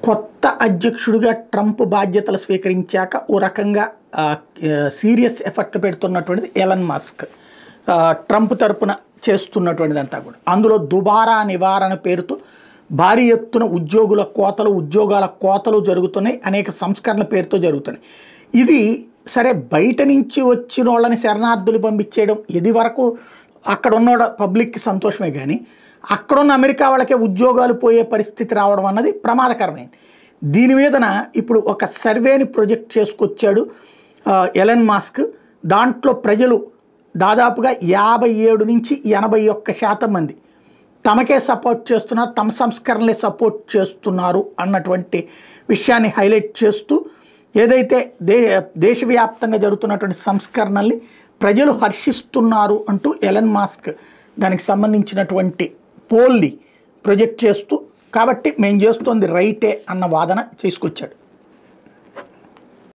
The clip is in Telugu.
కొత్త అధ్యక్షుడిగా ట్రంప్ బాధ్యతలు స్వీకరించాక ఓ రకంగా సీరియస్ ఎఫెక్ట్ పెడుతున్నటువంటిది ఎలన్ మస్క్. ట్రంప్ తరపున చేస్తున్నటువంటిదంతా కూడా అందులో దుబారా నివారణ పేరుతో భారీ ఎత్తున ఉద్యోగాల కోతలు జరుగుతున్నాయి. అనేక సంస్కరణల పేరుతో జరుగుతున్నాయి. ఇది సరే, బయట నుంచి వచ్చిన వాళ్ళని శరణార్థులు పంపించేయడం ఇది వరకు అక్కడ ఉన్న పబ్లిక్కి సంతోషమే, కానీ అక్కడున్న అమెరికా వాళ్ళకే ఉద్యోగాలు పోయే పరిస్థితి రావడం అన్నది ప్రమాదకరమైంది. దీని మీదన ఇప్పుడు ఒక సర్వేని ప్రొజెక్ట్ చేసుకొచ్చాడు ఎలన్ మస్క్. దాంట్లో ప్రజలు దాదాపుగా 57 నుంచి 81% మంది తమకే సపోర్ట్ చేస్తున్నారు, తమ సంస్కరణలే సపోర్ట్ చేస్తున్నారు అన్నటువంటి విషయాన్ని హైలైట్ చేస్తూ ఏదైతే దేశవ్యాప్తంగా జరుగుతున్నటువంటి సంస్కరణల్ని ప్రజలు హర్షిస్తున్నారు అంటూ ఎలన్ మస్క్ దానికి సంబంధించినటువంటి పోల్ని ప్రొజెక్ట్ చేస్తూ, కాబట్టి మేము చేస్తోంది రైటే అన్న వాదన చేసుకొచ్చాడు.